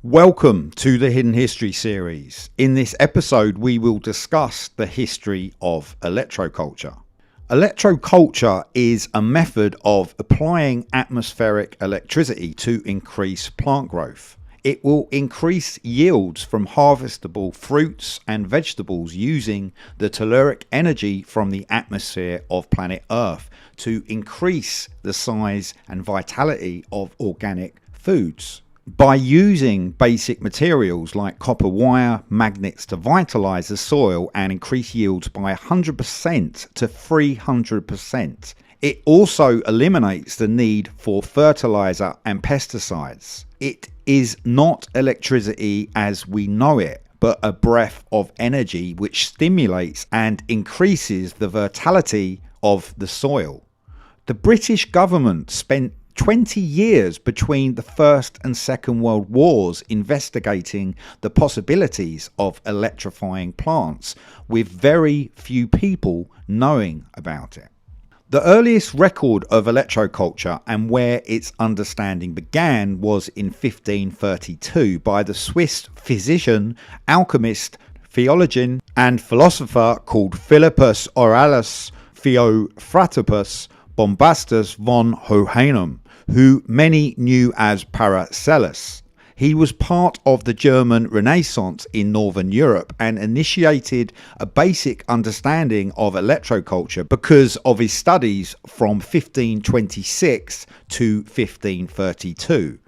Welcome to the Hidden History series. In this episode, we will discuss the history of electroculture. Electroculture is a method of applying atmospheric electricity to increase plant growth. It will increase yields from harvestable fruits and vegetables using the telluric energy from the atmosphere of planet Earth to increase the size and vitality of organic foods. By using basic materials like copper wire, magnets to vitalize the soil and increase yields by 100% to 300%. It also eliminates the need for fertilizer and pesticides. It is not electricity as we know it, but a breath of energy which stimulates and increases the vitality of the soil. The British government spent 20 years between the First and Second World Wars investigating the possibilities of electrifying plants, with very few people knowing about it. The earliest record of electroculture and where its understanding began was in 1532 by the Swiss physician, alchemist, theologian and philosopher called Philippus Aurelius Theophrastus Bombastus von Hohenheim, who many knew as Paracelsus. He was part of the German Renaissance in Northern Europe and initiated a basic understanding of electroculture because of his studies from 1526 to 1532.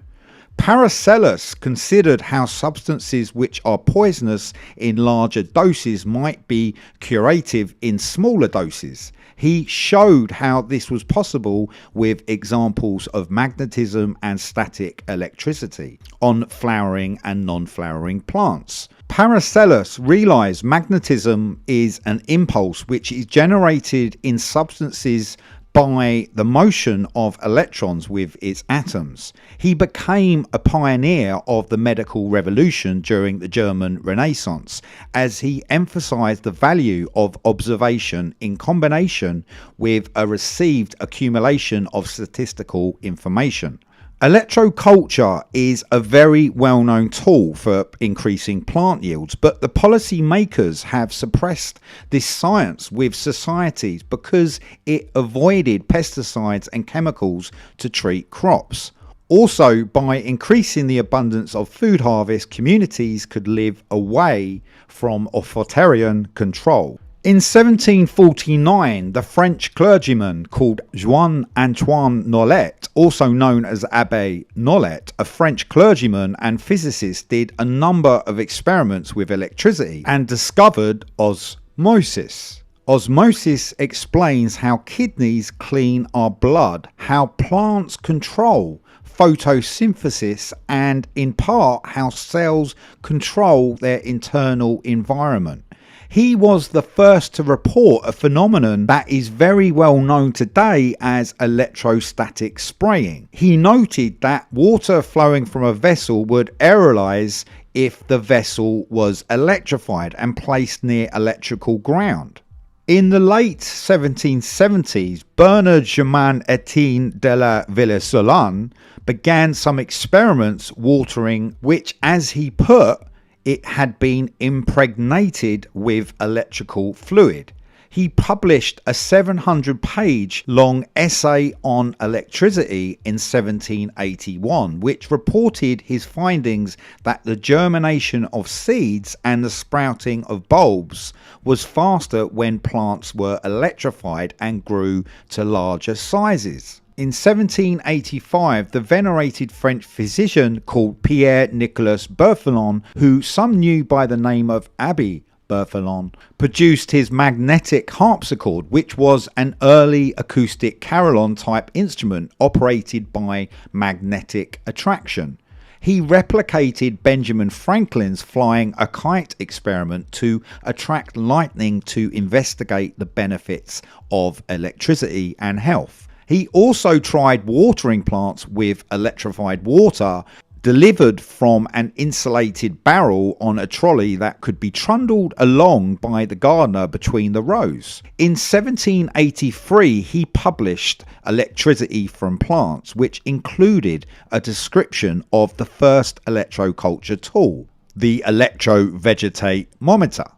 Paracelsus considered how substances which are poisonous in larger doses might be curative in smaller doses. He showed how this was possible with examples of magnetism and static electricity on flowering and non-flowering plants. Paracelsus realized magnetism is an impulse which is generated in substances by the motion of electrons with its atoms. He became a pioneer of the medical revolution during the German Renaissance, as he emphasized the value of observation in combination with a received accumulation of statistical information. Electroculture is a very well-known tool for increasing plant yields, but the policy makers have suppressed this science with societies because it avoided pesticides and chemicals to treat crops. Also, by increasing the abundance of food harvest, communities could live away from authoritarian control. In 1749, the French clergyman called Jean-Antoine Nollet, also known as Abbé Nollet, a French clergyman and physicist, did a number of experiments with electricity and discovered osmosis. Osmosis explains how kidneys clean our blood, how plants control photosynthesis, and in part how cells control their internal environment. He was the first to report a phenomenon that is very well known today as electrostatic spraying. He noted that water flowing from a vessel would aerolize if the vessel was electrified and placed near electrical ground. In the late 1770s, Bernard Germain Etienne de la Villesolane began some experiments watering which, as he put, it had been impregnated with electrical fluid. He published a 700-page long essay on electricity in 1781, which reported his findings that the germination of seeds and the sprouting of bulbs was faster when plants were electrified and grew to larger sizes. In 1785, the venerated French physician called Pierre-Nicolas Berthelon, who some knew by the name of Abbé Berthelon, produced his magnetic harpsichord, which was an early acoustic carillon-type instrument operated by magnetic attraction. He replicated Benjamin Franklin's flying a kite experiment to attract lightning to investigate the benefits of electricity and health. He also tried watering plants with electrified water delivered from an insulated barrel on a trolley that could be trundled along by the gardener between the rows. In 1783, he published Electricity from Plants, which included a description of the first electroculture tool, the electrovegetamometer.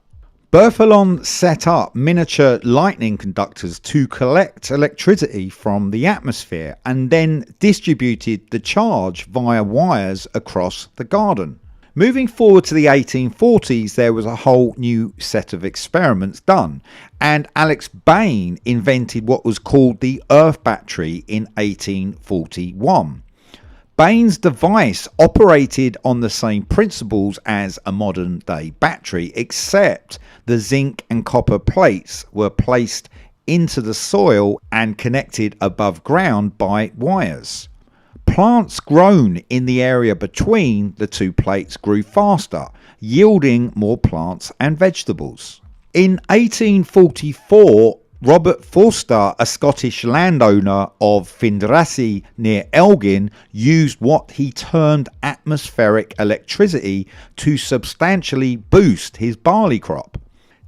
Berthelon set up miniature lightning conductors to collect electricity from the atmosphere and then distributed the charge via wires across the garden. Moving forward to the 1840s, there was a whole new set of experiments done, and Alex Bain invented what was called the earth battery in 1841. Bain's device operated on the same principles as a modern day battery, except the zinc and copper plates were placed into the soil and connected above ground by wires. Plants grown in the area between the two plates grew faster, yielding more plants and vegetables. In 1844, Robert Forster, a Scottish landowner of Findrassy near Elgin, used what he termed atmospheric electricity to substantially boost his barley crop.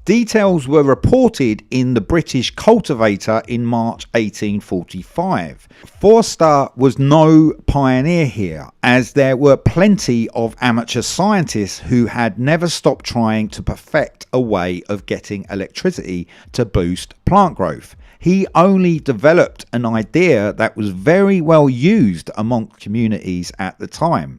Details were reported in the British Cultivator in March 1845. Forster was no pioneer here, as there were plenty of amateur scientists who had never stopped trying to perfect a way of getting electricity to boost plant growth. He only developed an idea that was very well used among communities at the time.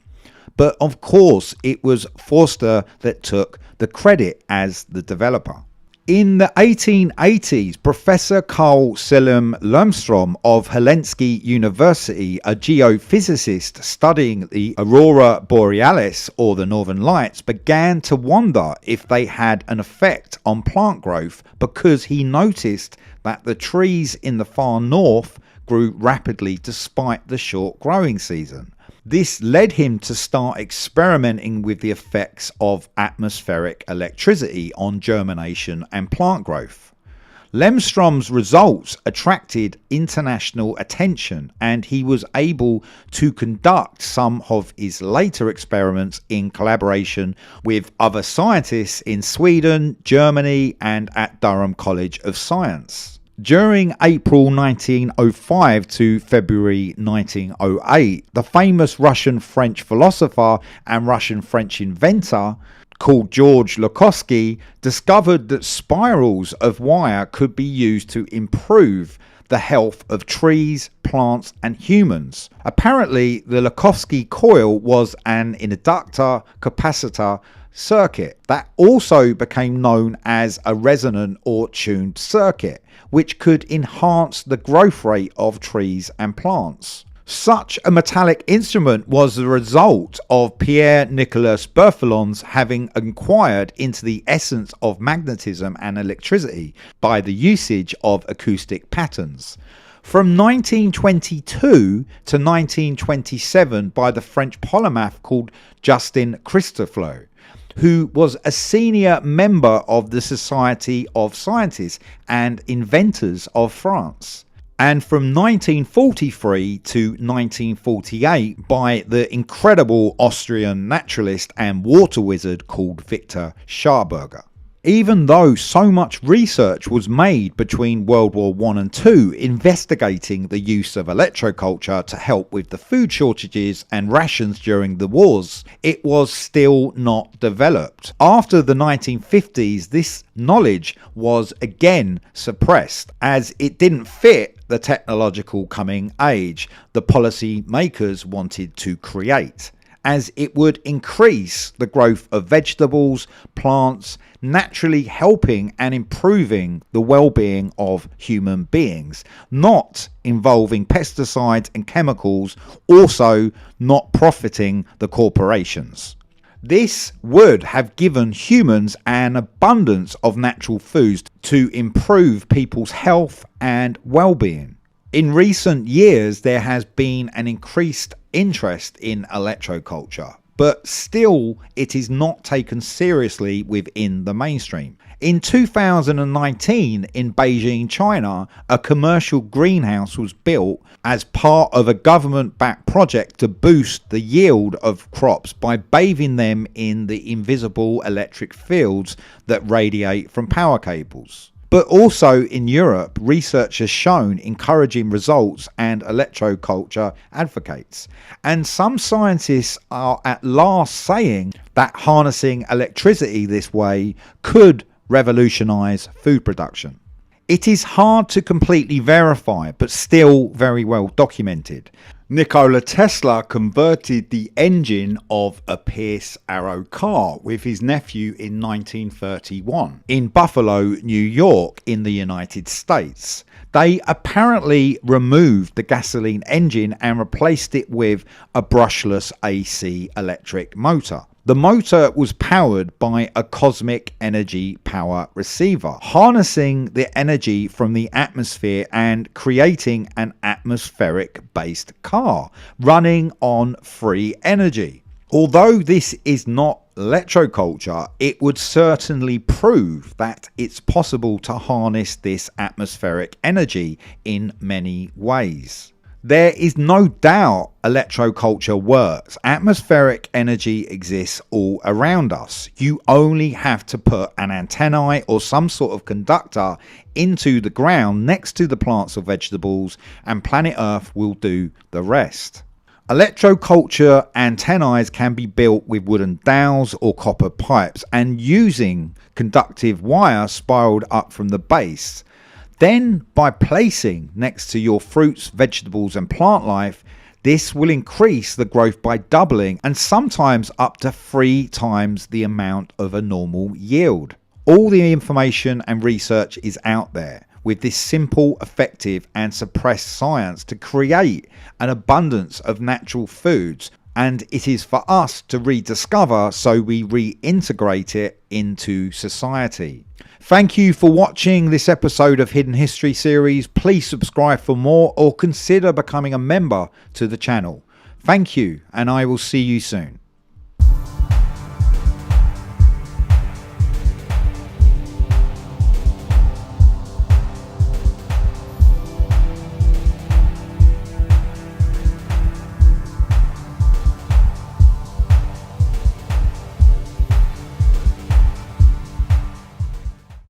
But of course, it was Forster that took the credit as the developer. In the 1880s, Professor Carl Selm Lemstrom of Helsinki University, a geophysicist studying the aurora borealis, or the northern lights, began to wonder if they had an effect on plant growth because he noticed that the trees in the far north grew rapidly despite the short growing season. This led him to start experimenting with the effects of atmospheric electricity on germination and plant growth. Lemstrom's results attracted international attention, and he was able to conduct some of his later experiments in collaboration with other scientists in Sweden, Germany, and at Durham College of Science. During April 1905 to February 1908, the famous Russian-French philosopher and Russian-French inventor called George Lukovsky discovered that spirals of wire could be used to improve the health of trees, plants, and humans. Apparently, the Lukovsky coil was an inductor capacitor circuit that also became known as a resonant or tuned circuit, which could enhance the growth rate of trees and plants. Such a metallic instrument was the result of Pierre Nicolas Berthelon's having inquired into the essence of magnetism and electricity by the usage of acoustic patterns. From 1922 to 1927 by the French polymath called Justin Christofle, who was a senior member of the Society of Scientists and Inventors of France. And from 1943 to 1948 by the incredible Austrian naturalist and water wizard called Victor Scharberger. Even though so much research was made between World War I and II investigating the use of electroculture to help with the food shortages and rations during the wars, it was still not developed. After the 1950s, this knowledge was again suppressed as it didn't fit the technological coming age the policy makers wanted to create, as it would increase the growth of vegetables, plants, naturally helping and improving the well-being of human beings, not involving pesticides and chemicals, also not profiting the corporations. This would have given humans an abundance of natural foods to improve people's health and well-being. In recent years, there has been an increased interest in electroculture, but still it is not taken seriously within the mainstream. In 2019 in Beijing, China, a commercial greenhouse was built as part of a government-backed project to boost the yield of crops by bathing them in the invisible electric fields that radiate from power cables. But also in Europe, research has shown encouraging results and electroculture advocates. And some scientists are at last saying that harnessing electricity this way could revolutionize food production. It is hard to completely verify, but still very well documented. Nikola Tesla converted the engine of a Pierce Arrow car with his nephew in 1931 in Buffalo, New York in the United States. They apparently removed the gasoline engine and replaced it with a brushless AC electric motor. The motor was powered by a cosmic energy power receiver, harnessing the energy from the atmosphere and creating an atmospheric-based car running on free energy. Although this is not electroculture, it would certainly prove that it's possible to harness this atmospheric energy in many ways. There is no doubt electroculture works. Atmospheric energy exists all around us. You only have to put an antennae or some sort of conductor into the ground next to the plants or vegetables, and planet Earth will do the rest. Electroculture antennae can be built with wooden dowels or copper pipes and using conductive wire spiraled up from the base. Then, by placing next to your fruits, vegetables and plant life, this will increase the growth by doubling and sometimes up to 3 times the amount of a normal yield. All the information and research is out there with this simple, effective and suppressed science to create an abundance of natural foods, and it is for us to rediscover so we reintegrate it into society. Thank you for watching this episode of Hidden History series. Please subscribe for more or consider becoming a member to the channel. Thank you, and I will see you soon.